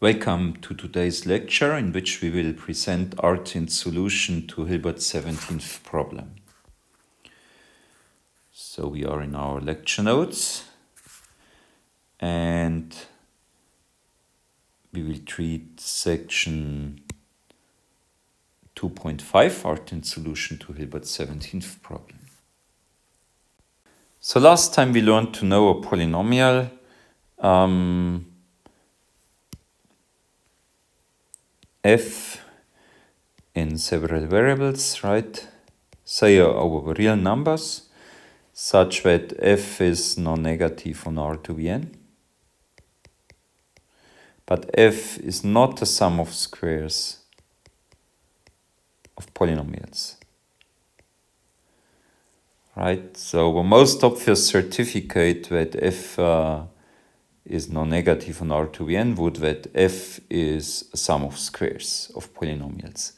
Welcome to today's lecture, in which we will present Artin's solution to Hilbert's 17th problem. So we are in our lecture notes, and we will treat section 2.5, Artin's solution to Hilbert's 17th problem. So last time we learned to know a polynomial. F in several variables, right? Say over real numbers, such that f is non-negative on R to the n. But f is not a sum of squares of polynomials. Right? So the most obvious certificate that f is non-negative on R to the n would that f is a sum of squares of polynomials.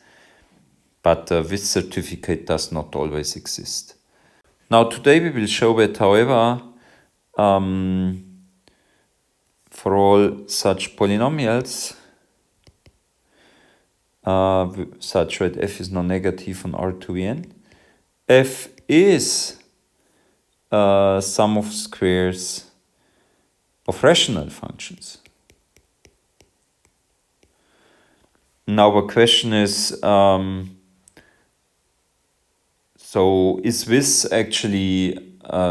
But this certificate does not always exist. Now today we will show that, however, for all such polynomials, such that f is non-negative on R to the n, f is a sum of squares of rational functions. Now the question is, so is this actually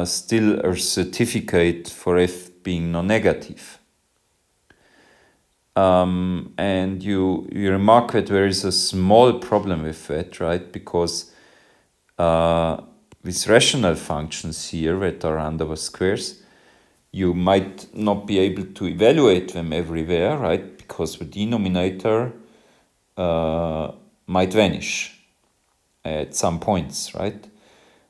still a certificate for f being non-negative? And you remark that there is a small problem with that, right? Because with rational functions here that are under the squares, you might not be able to evaluate them everywhere, right? Because the denominator might vanish at some points, right?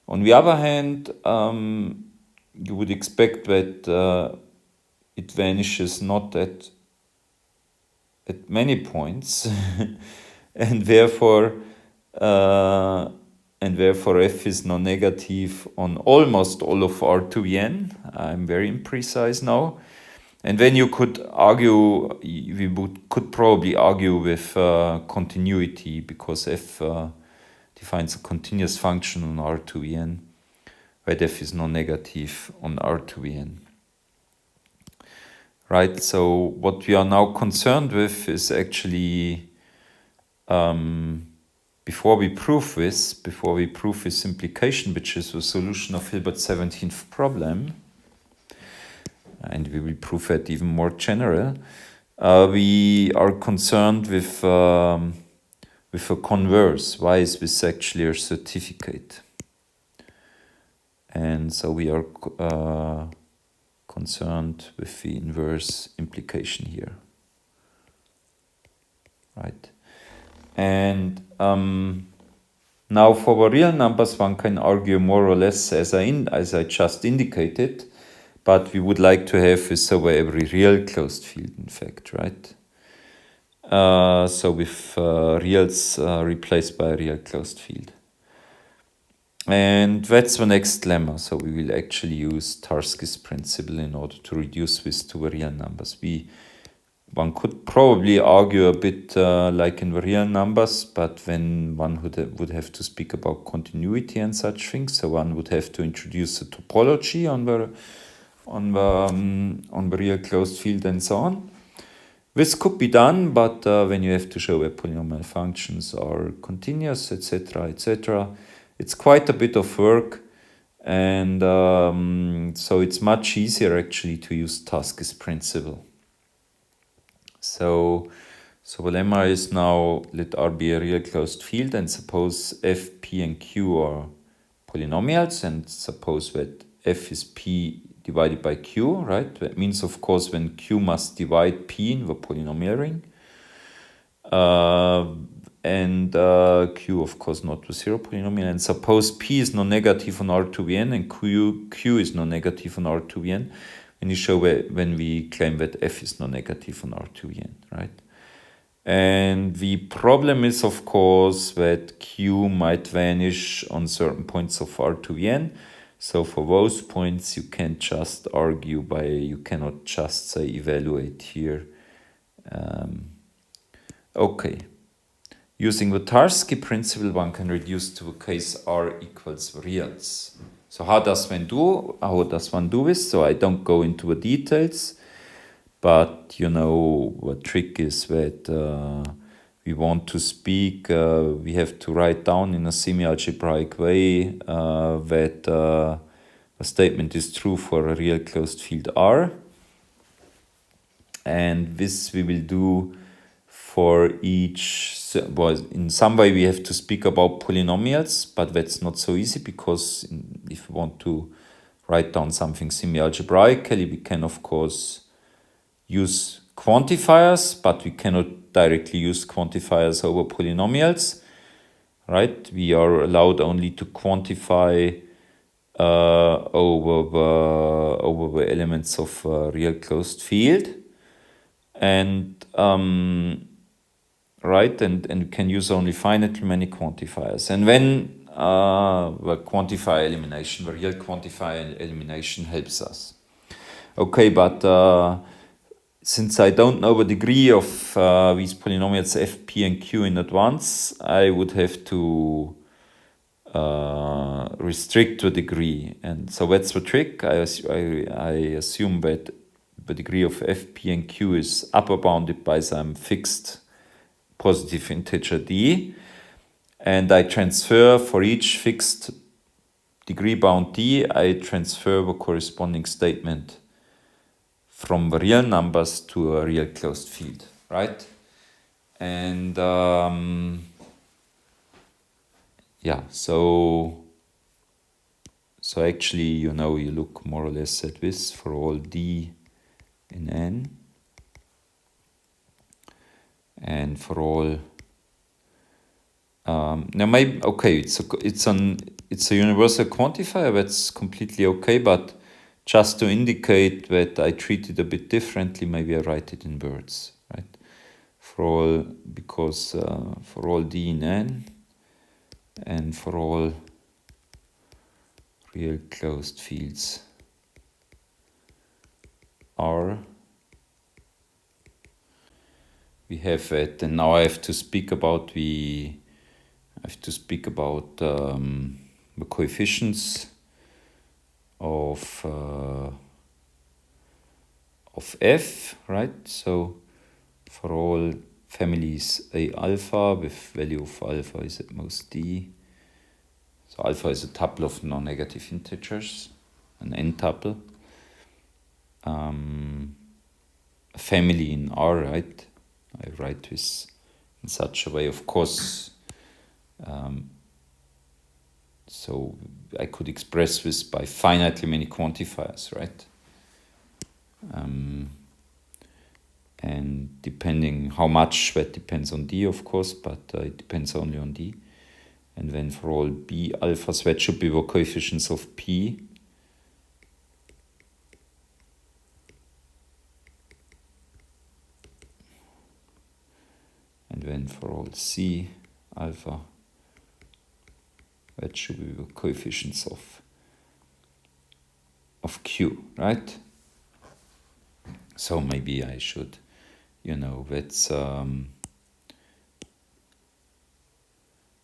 On the other hand, you would expect that it vanishes not at many points, and therefore f is non-negative on almost all of R to the n. I'm very imprecise now. And then you could argue, could probably argue with continuity, because f defines a continuous function on R to the n, where f is non-negative on R to the n. Right, so what we are now concerned with is actually, before we prove this implication, which is the solution of Hilbert's 17th problem, and we will prove that even more general, we are concerned with a converse. Why is this actually a certificate? And so we are concerned with the inverse implication here, right? And now for the real numbers, one can argue more or less as I just indicated, but we would like to have this over every real closed field, in fact, right? So with reals replaced by a real closed field. And that's the next lemma. So we will actually use Tarski's principle in order to reduce this to the real numbers. One could probably argue a bit like in the real numbers, but then one would have to speak about continuity and such things. So one would have to introduce a topology on the real closed field and so on. This could be done, but when you have to show that polynomial functions are continuous, etc., etc., it's quite a bit of work, and so it's much easier actually to use Tarski's principle. So the lemma is now, let R be a real closed field, and suppose f, p, and q are polynomials, and suppose that f is p divided by q, right? That means, of course, when q must divide p in the polynomial ring, and q, of course, not the zero polynomial, and suppose p is non-negative on R to the n, and q is non-negative on R to the n, when you show when we claim that f is non-negative on R to the n, right? And the problem is, of course, that q might vanish on certain points of R to the n. So for those points, you can't just argue you cannot just say evaluate here Okay. Using the Tarski principle, one can reduce to the case R equals reals. So how does one do this? So I don't go into the details, but you know, the trick is that we want to speak, we have to write down in a semi-algebraic way that a statement is true for a real closed field R. And this we will do for each, well, in some way we have to speak about polynomials, but that's not so easy because if we want to write down something semi-algebraically, we can of course use quantifiers, but we cannot directly use quantifiers over polynomials, right? We are allowed only to quantify over the elements of a real closed field. And right, and we can use only finitely many quantifiers. And when the quantifier elimination, the real quantifier elimination helps us. Okay, but since I don't know the degree of these polynomials f, p, and q in advance, I would have to restrict the degree. And so that's the trick. I assume that the degree of f, p, and q is upper bounded by some fixed positive integer d, and I transfer for each fixed degree bound d, I transfer the corresponding statement from the real numbers to a real closed field, right? And yeah, so actually, you know, you look more or less at this for all d in n, and for all now maybe okay, it's a universal quantifier, that's completely okay, but just to indicate that I treat it a bit differently, maybe I write it in words, right? For all, because for all d in n and for all real closed fields R, we have it, and now I have to speak about the coefficients of f, right? So for all families A alpha with value of alpha is at most d. So alpha is a tuple of non-negative integers, an n tuple. A family in R, right? I write this in such a way, of course. So I could express this by finitely many quantifiers, right? And depending how much, that depends on d, of course, but it depends only on d. And then for all b alphas, that should be the coefficients of p. And then for all c alpha, that should be the coefficients of q, right? So maybe I should, you know, that's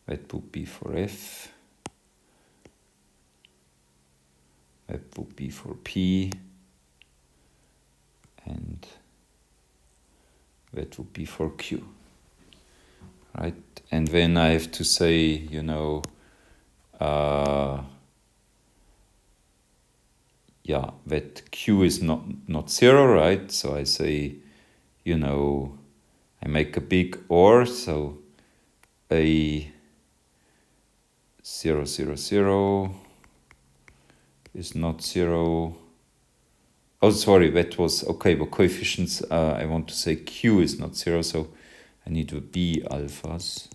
that would be for f, that would be for p, and that would be for q, right? And then I have to say, you know, yeah, that q is not zero, right? So I say, you know, I make a big OR, so a 0, 0, 0 is not zero. Oh, sorry, that was okay. The coefficients, I want to say q is not zero, so I need the b alphas.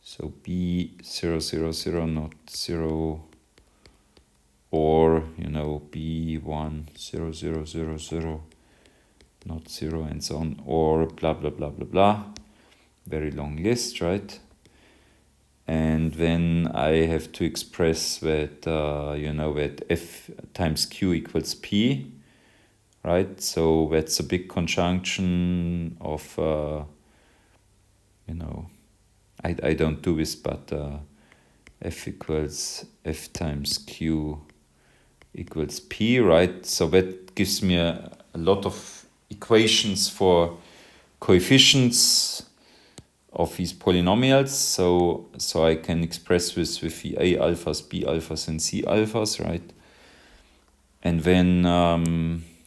So b 0, 0, 0, not 0, or, you know, b1 0, 0, 0, 0, not 0, and so on, or blah, blah, blah, blah, blah. Very long list, right? And then I have to express that, you know, that f times q equals p, right? So that's a big conjunction of, you know, I don't do this, but f equals f times q equals p, right? So that gives me a lot of equations for coefficients of these polynomials. So I can express this with the a alphas, b alphas, and c alphas, right? And then,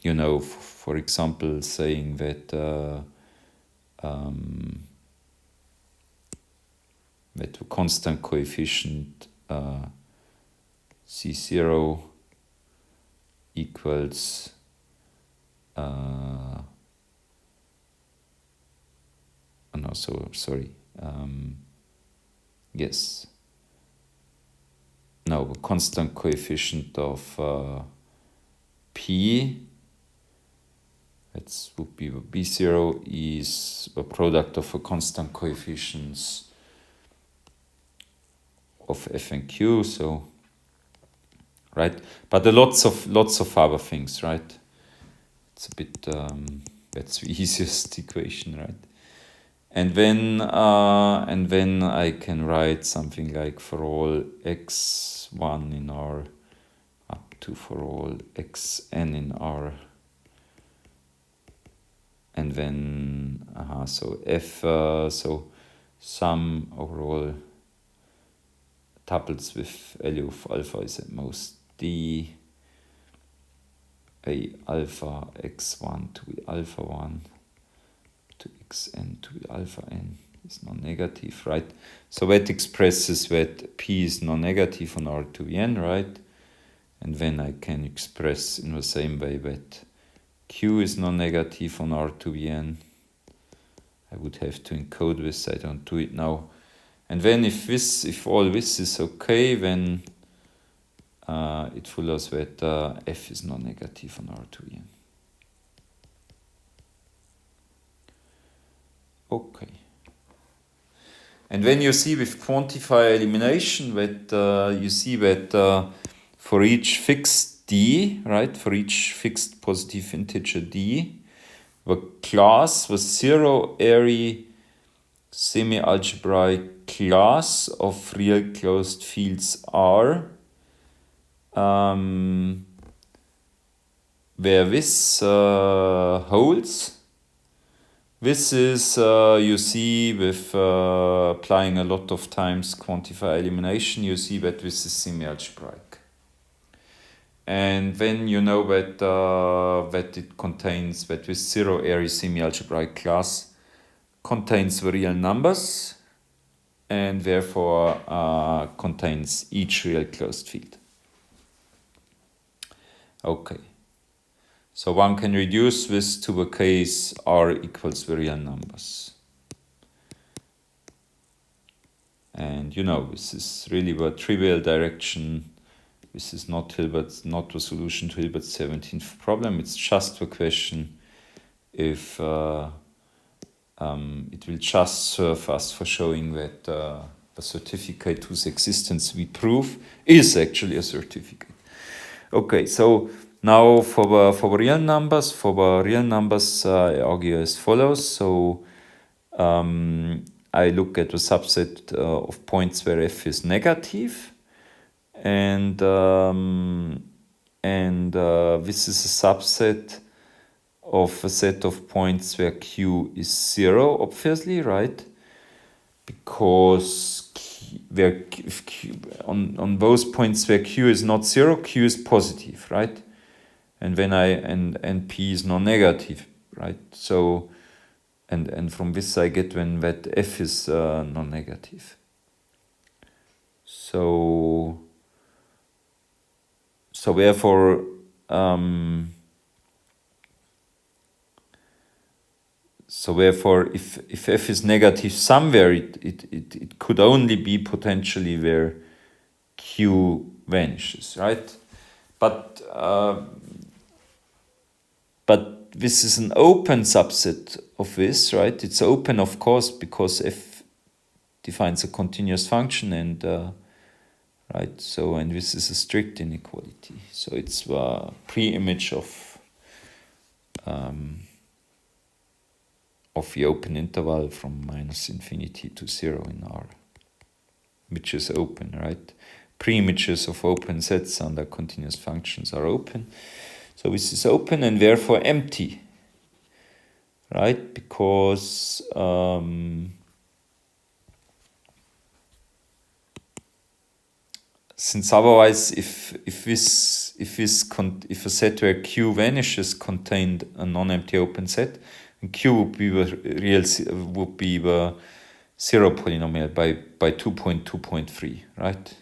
you know, for example, saying that that the constant coefficient C0 equals no, so sorry. Yes. No, the constant coefficient of P, that would be B0, is the product of the constant coefficients of F and Q, so, right? But there are lots of other things, right? It's a bit, that's the easiest equation, right? And then I can write something like for all x1 in R up to for all xn in R. And then, so f, so sum overall tuples with value of alpha is at most d a alpha x1 to the alpha 1 to xn to the alpha n is non-negative, right? So that expresses that p is non-negative on R to the n, right? And then I can express in the same way that q is non-negative on R to the n. I would have to encode this, I don't do it now. And then if all this is okay, then it follows that f is non-negative on R to the n. Okay. And then you see with quantifier elimination that you see that for each fixed d, right, for each fixed positive integer d, the class, the zero-ary semi-algebraic class of real closed fields R, where this holds. This is, you see, with applying a lot of times quantifier elimination, you see that this is semi-algebraic. And then you know that, that it contains, that this zero-ary semi-algebraic class contains the real numbers and therefore contains each real closed field. Okay. So one can reduce this to the case R equals the real numbers. And you know, this is really the trivial direction. This is not Hilbert's, not the solution to Hilbert's 17th problem. It's just the question if it will just serve us for showing that the certificate whose existence we prove is actually a certificate. Okay, so now for the real numbers, I argue as follows. So I look at the subset of points where f is negative, and this is a subset of a set of points where q is 0, obviously, right? Because on those points where q is not 0, q is positive, right? And then and p is non-negative, right? So and from this I get when that f is non-negative. So therefore if f is negative somewhere, it could only be potentially where q vanishes, right? But this is an open subset of this, right? It's open, of course, because f defines a continuous function, and right. So, and this is a strict inequality. So it's the pre-image of of the open interval from -infinity to 0 in R, which is open, right? Pre-images of open sets under continuous functions are open. So this is open and therefore empty, right? Because since otherwise, if a set where Q vanishes contained a non-empty open set, and Q would be the zero polynomial by 2.2.3, right?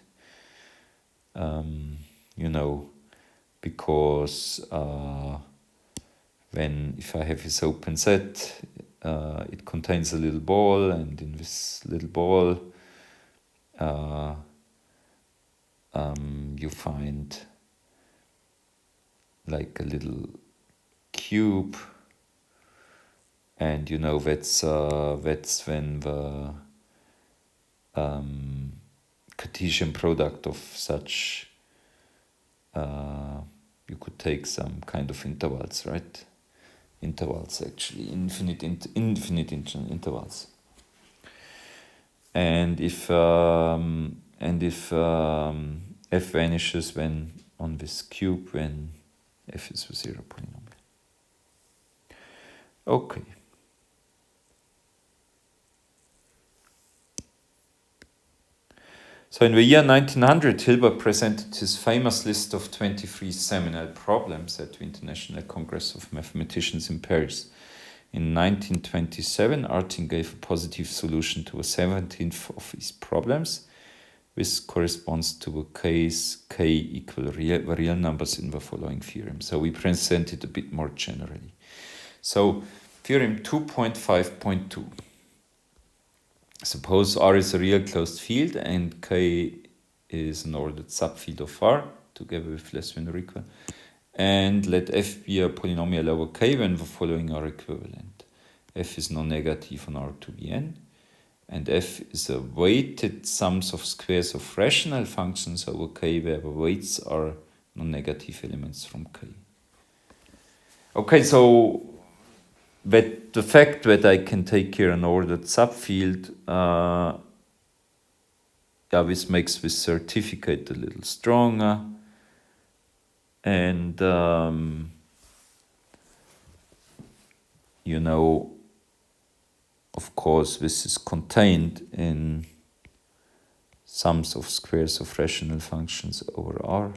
Because if I have this open set, it contains a little ball, and in this little ball, you find like a little cube, and that's when the Cartesian product of such you could take some kind of intervals, right? Intervals, actually, infinite intervals. And if f vanishes when on this cube when f is a zero polynomial. Okay. So in the year 1900, Hilbert presented his famous list of 23 seminal problems at the International Congress of Mathematicians in Paris. In 1927, Artin gave a positive solution to the 17th of these problems. This corresponds to a case k equal real numbers in the following theorem. So we present it a bit more generally. So theorem 2.5.2. Suppose R is a real closed field and K is an ordered subfield of R, together with less than or equal. And let F be a polynomial over K when the following are equivalent. F is non-negative on R to the n, and F is a weighted sums of squares of rational functions over K, where the weights are non-negative elements from K. Okay, so that the fact that I can take here an ordered subfield, this makes this certificate a little stronger. And, of course, this is contained in sums of squares of rational functions over R.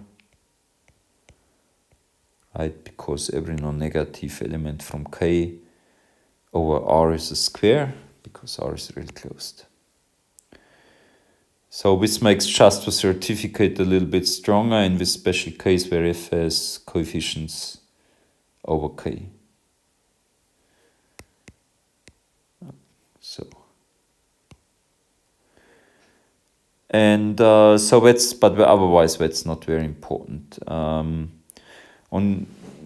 Right, because every non-negative element from K over R is a square, because R is really closed. So this makes just the certificate a little bit stronger in this special case where F has coefficients over K. So. And but otherwise that's not very important.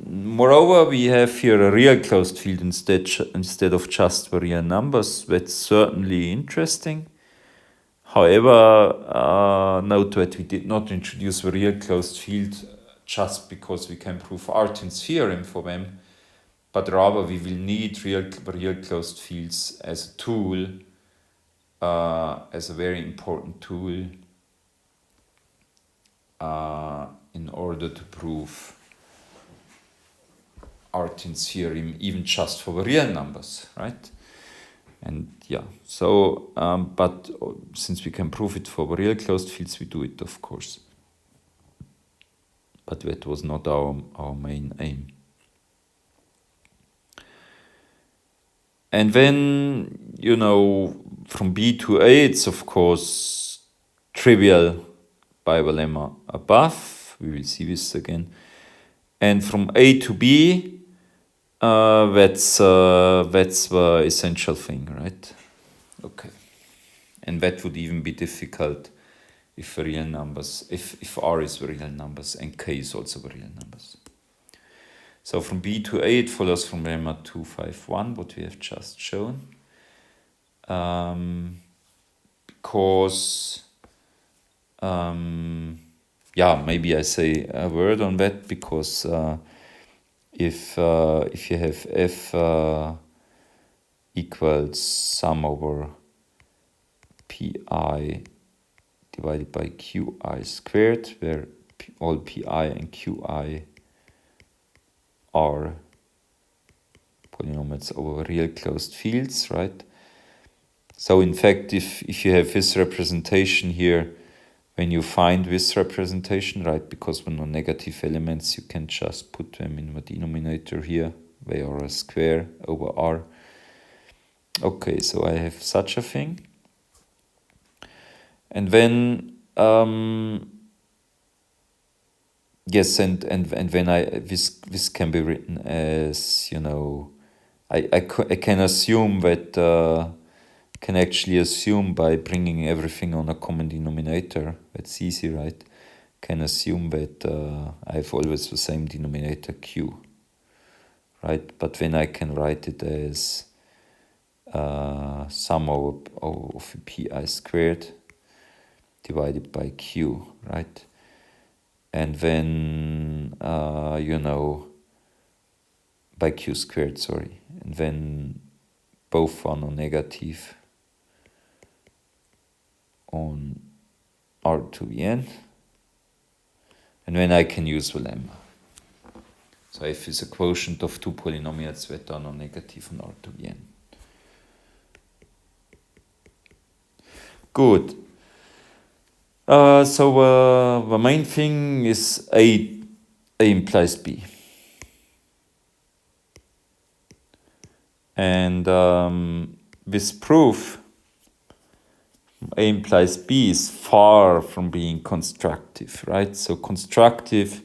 Moreover, we have here a real closed field instead of just the real numbers. That's certainly interesting. However, note that we did not introduce the real closed field just because we can prove Artin's theorem for them, but rather we will need real closed fields as a tool, as a very important tool in order to prove Artin's theorem, even just for the real numbers, right? And yeah, so, but since we can prove it for the real closed fields, we do it, of course. But that was not our main aim. And then, from B to A, it's of course trivial by the lemma above. We will see this again. And from A to B, that's the essential thing, right? Okay. And that would even be difficult if the real numbers, if R is the real numbers and K is also the real numbers. So from B to A, it follows from lemma 251, what we have just shown. Because, maybe I say a word on that, because if you have f equals sum over pi divided by qi squared, where all pi and qi are polynomials over real closed fields, right? So in fact, if you have this representation here, when you find this representation, right, because when non-negative elements, you can just put them in the denominator here, they are a square over r. Okay, so I have such a thing. And then, yes, and when this can be written as, you know, I can assume that, can actually assume by bringing everything on a common denominator, that's easy, right? Can assume that I have always the same denominator q, right? But then I can write it as sum of pi squared divided by q, right? And then, you know, by q squared, sorry. And then both are non-negative on r to the n. And then I can use the lemma. So f is a quotient of two polynomials that are non-negative on r to the n. Good. So the main thing is A implies B. And this proof, A implies B, is far from being constructive, right? So constructive,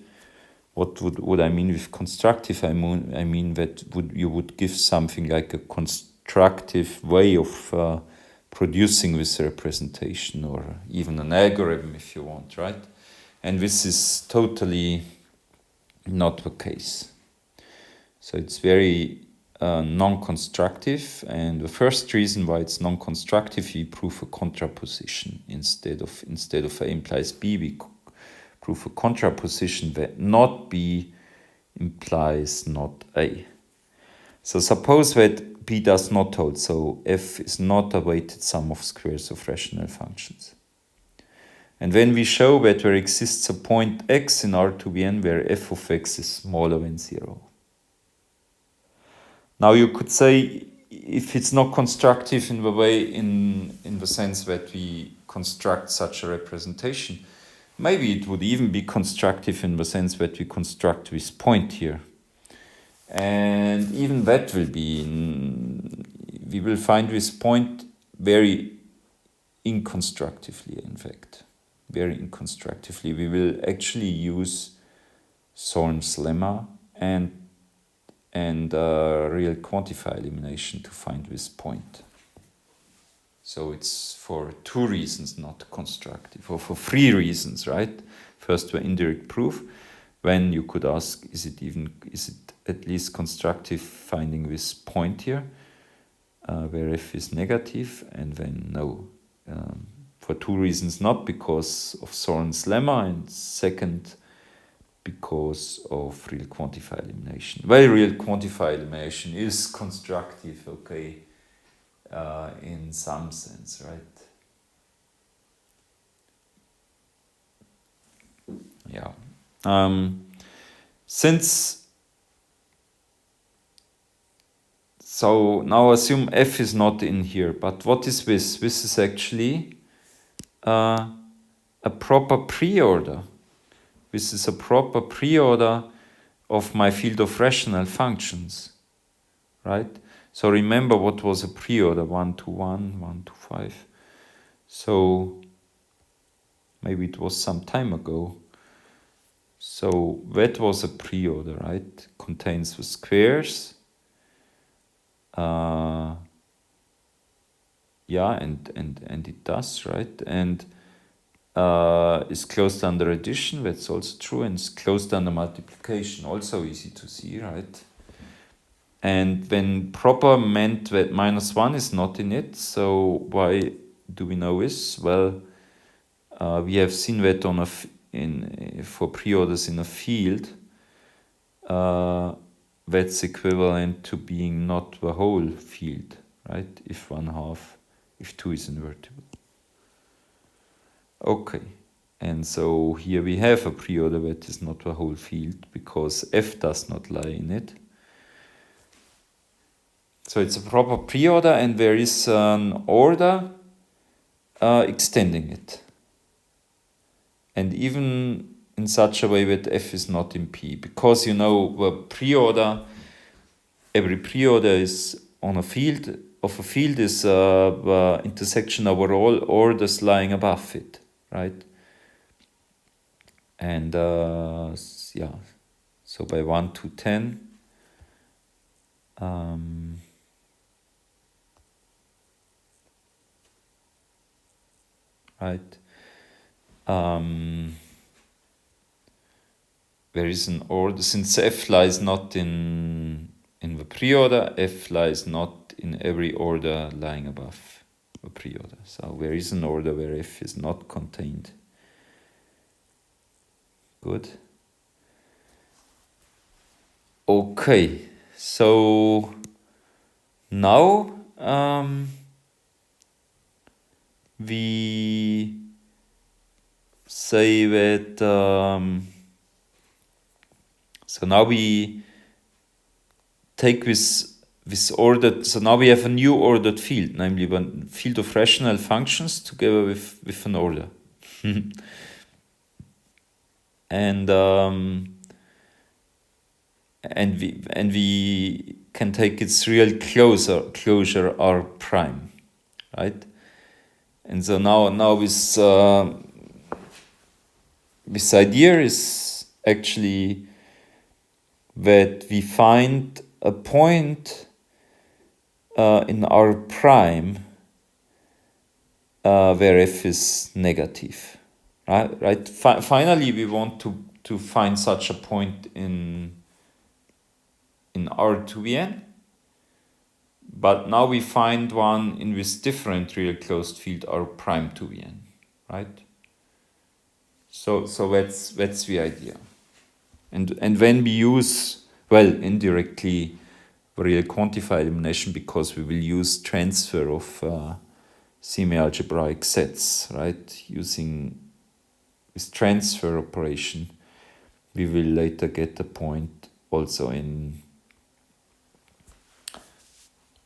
what would I mean with constructive? I mean that you would give something like a constructive way of producing this representation, or even an algorithm if you want, right? And this is totally not the case. So it's very non-constructive, and the first reason why it's non-constructive, we prove a contraposition instead of A implies B. We prove a contraposition that not B implies not A. So suppose that B does not hold, so f is not a weighted sum of squares of rational functions. And when we show that there exists a point x in R to the n where f of x is smaller than 0. Now you could say, if it's not constructive in the way, in the sense that we construct such a representation, maybe it would even be constructive in the sense that we construct this point here. And even that will be, we will find this point very inconstructively, in fact. Very inconstructively. We will actually use Zorn's lemma and real quantify elimination to find this point. So it's for two reasons not constructive, or for three reasons, right? First, the indirect proof. When you could ask, is it at least constructive finding this point here, where f is negative, and then no. For two reasons, not because of Zorn's lemma, and second, because of real quantify elimination. Well, real quantify elimination is constructive, okay, in some sense, right? Yeah. So now assume f is not in here, but what is this? This is actually a proper preorder. This is a proper preorder of my field of rational functions, right? So remember what was a preorder, 1 to 1, 1 to 5. So maybe it was some time ago. So that was a preorder, right? Contains the squares. Yeah, and it does, right? And is closed under addition, that's also true, and is closed under multiplication, also easy to see, right? And when proper meant that -1 is not in it, so why do we know this? Well, we have seen that for preorders in a field, that's equivalent to being not the whole field, right? If 1/2, if 2 is invertible. Okay, and so here we have a preorder that is not the whole field because f does not lie in it. So it's a proper preorder and there is an order extending it. And even in such a way that f is not in P, because you know the preorder, every preorder is on a field is the intersection over all orders lying above it, right? And yeah, so by 1 to 10, right? There is an order, since f lies not in the preorder, f lies not in every order lying above the preorder. So there is an order where f is not contained. Good. Okay, so now we say that so now we take this ordered, so now we have a new ordered field, namely one field of rational functions together with an order. And we can take its real closure R prime, right? And so now this idea is actually that we find a point in R prime where f is negative, right? Finally, we want to find such a point in R2n, but now we find one in this different real closed field R prime 2n, right? So that's the idea. And when we use, well, indirectly real quantified elimination, because we will use transfer of semi-algebraic sets, right? Using this transfer operation, we will later get a point also in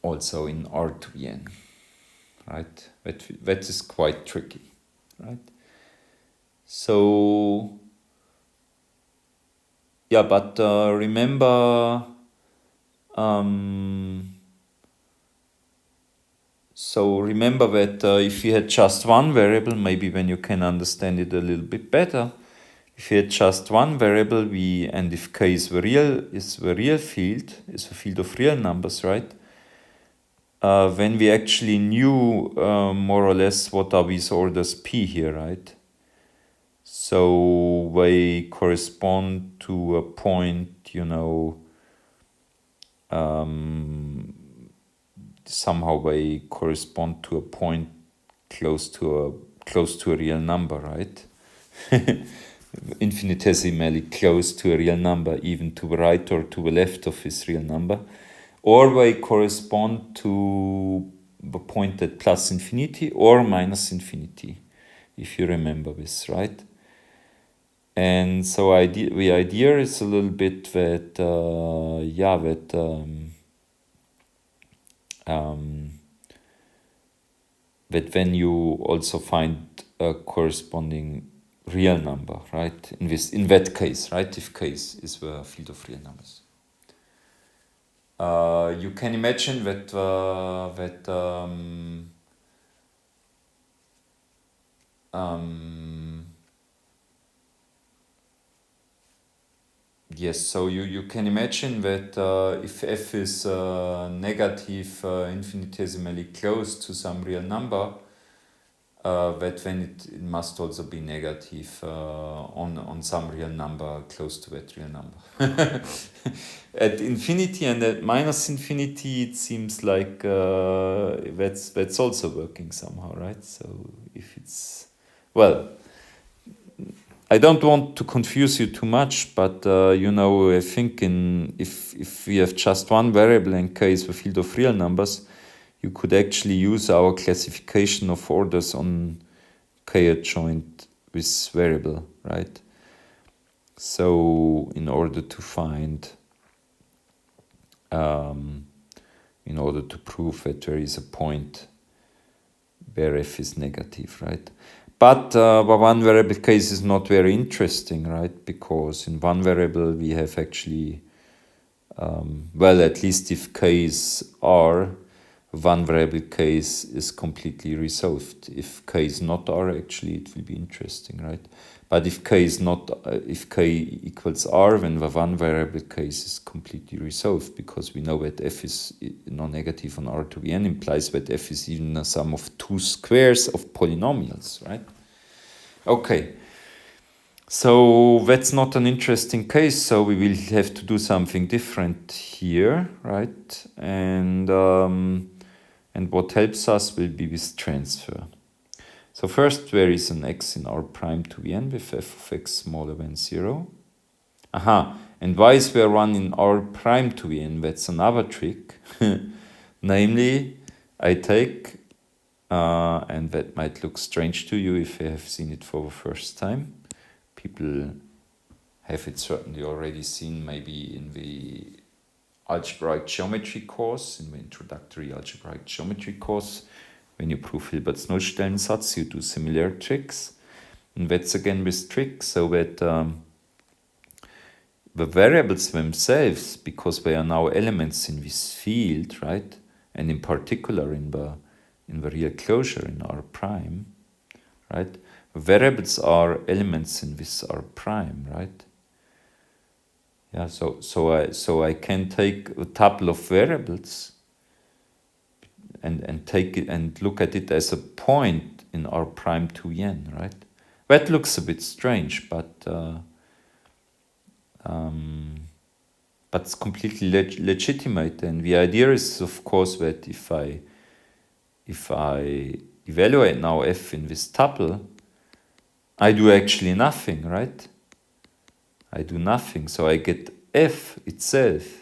R2n, right? That is quite tricky, right? So yeah, but remember, so remember that if you had just one variable, maybe then you can understand it a little bit better. If you had just one variable, and if k is the real field, is the field of real numbers, right? When we actually knew more or less what are these orders P here, right? So they correspond to a point, you know, somehow they correspond to a point close to a real number, right? Infinitesimally close to a real number, even to the right or to the left of this real number. Or they correspond to the point at plus infinity or minus infinity, if you remember this, right? And so the idea is a little bit that, that when you also find a corresponding real number, right? In that case, right? If case is the field of real numbers. You can imagine that yes, so you can imagine that if f is negative infinitesimally close to some real number, that then it must also be negative on some real number close to that real number. At infinity and at minus infinity, it seems like that's also working somehow, right? So if it's, well, I don't want to confuse you too much, but you know, I think if we have just one variable and k is the field of real numbers, you could actually use our classification of orders on k adjoint with variable, right? So in order to find, in order to prove that there is a point where f is negative, right? But one variable case is not very interesting, right? Because in one variable we have actually, well, at least if k is r, one variable case is completely resolved. If k is not r, actually it will be interesting, right? But if k is not, if k equals r, then the one variable case is completely resolved, because we know that f is non-negative on r to the n implies that f is even a sum of two squares of polynomials, right? Okay. So that's not an interesting case, so we will have to do something different here, right? And what helps us will be with transfer. So first there is an x in r prime to the n with f of x smaller than 0. Aha, and why is there one in r prime to the n? That's another trick. Namely, I take, and that might look strange to you if you have seen it for the first time. People have it certainly already seen, maybe in the algebraic geometry course, in the introductory algebraic geometry course. When you prove Hilbert's Nullstellensatz, you do similar tricks. And that's again this trick, so that the variables themselves, because they are now elements in this field, right? And in particular in the real closure in R prime, right? Variables are elements in this R prime, right? Yeah, so I can take a tuple of variables and take it and look at it as a point in R prime to n, right? That looks a bit strange, but it's completely legitimate. And the idea is, of course, that if I evaluate now f in this tuple, I do actually nothing, right? I do nothing, so I get f itself.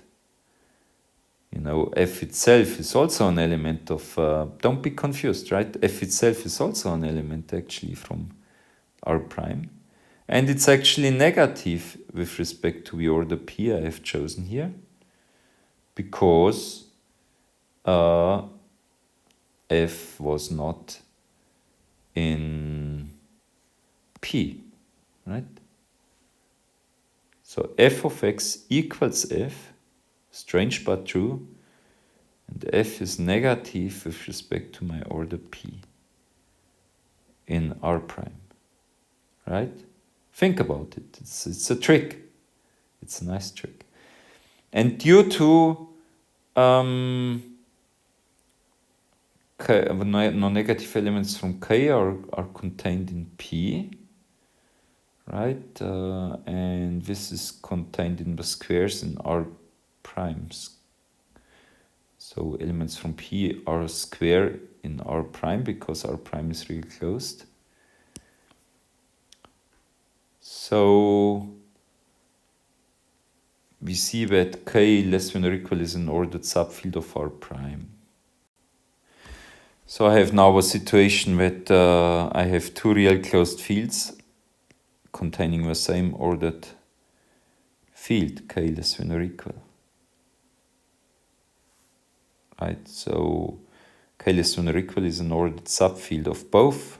You know, f itself is also an element of, don't be confused, right? F itself is also an element actually from R prime. And it's actually negative with respect to the order p I have chosen here, because f was not in p, right? So f of x equals f, strange but true, and f is negative with respect to my order p in R prime, right? Think about it. It's a trick. It's a nice trick. And due to non-negative elements from k are contained in p, right? And this is contained in the squares in R primes. So elements from p are a square in R prime because R prime is really closed. So we see that k less than or equal is an ordered subfield of R prime. So I have now a situation that I have two real closed fields containing the same ordered field, k less than or equal. Right, so k less than or equal is an ordered subfield of both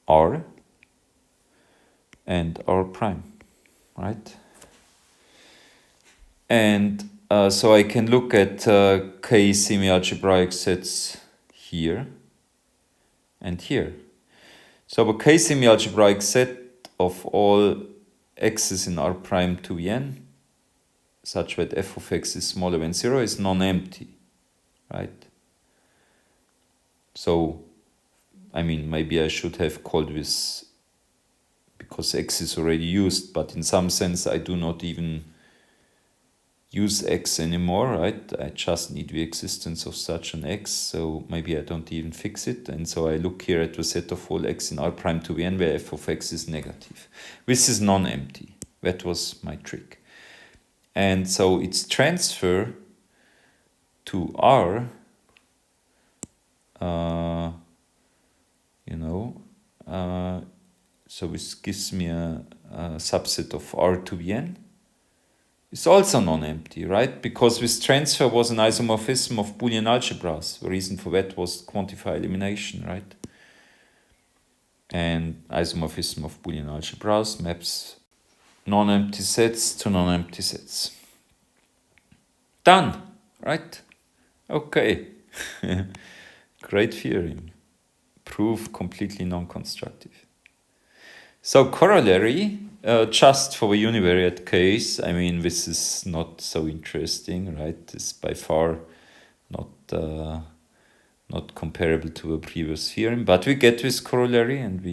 R and R prime, right? And so I can look at k semi-algebraic sets here and here. So a k semi-algebraic set of all x's in R prime to n, such that f of x is smaller than 0, is non-empty, right? So, I mean, maybe I should have called this, because x is already used, but in some sense I do not even use x anymore, right? I just need the existence of such an x, so maybe I don't even fix it. And so I look here at the set of all x in R prime to the n where f of x is negative. This is non-empty. That was my trick. And so its transfer to R, so this gives me a subset of R to the n. It's also non-empty, right? Because this transfer was an isomorphism of Boolean algebras. The reason for that was quantify elimination, right? And isomorphism of Boolean algebras maps non-empty sets to non-empty sets. Done, right? Okay. Great theorem. Proof completely non-constructive. So corollary, just for the univariate case, I mean, this is not so interesting, right? It's by far not comparable to a previous theorem, but we get this corollary, and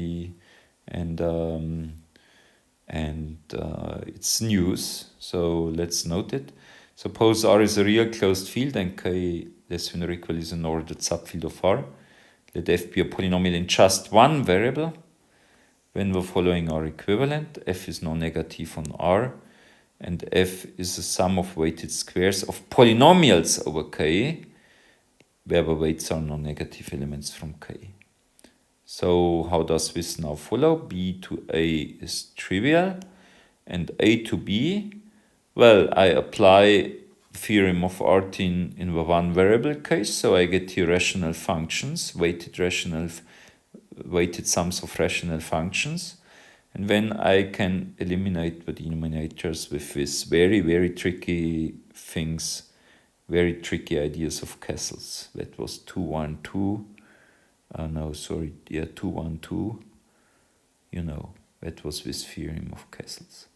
it's news. So let's note it. Suppose R is a real closed field and K less than or equal is an ordered subfield of R. Let F be a polynomial in just one variable. When the following are equivalent, f is non-negative on R, and f is the sum of weighted squares of polynomials over K, where the weights are non-negative elements from K. So how does this now follow? B to A is trivial, and A to B, well, I apply theorem of Artin in the one variable case, so I get here rational functions, weighted sums of rational functions, and then I can eliminate the denominators with this very, very tricky things, very tricky ideas of Kessel's. That was 212. 212. That was this theorem of Kessel's.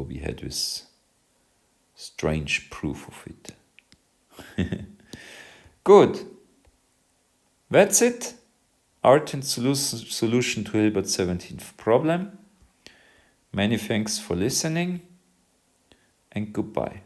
We had this strange proof of it. Good. That's it. Artin's solution to Hilbert's 17th problem. Many thanks for listening, and goodbye.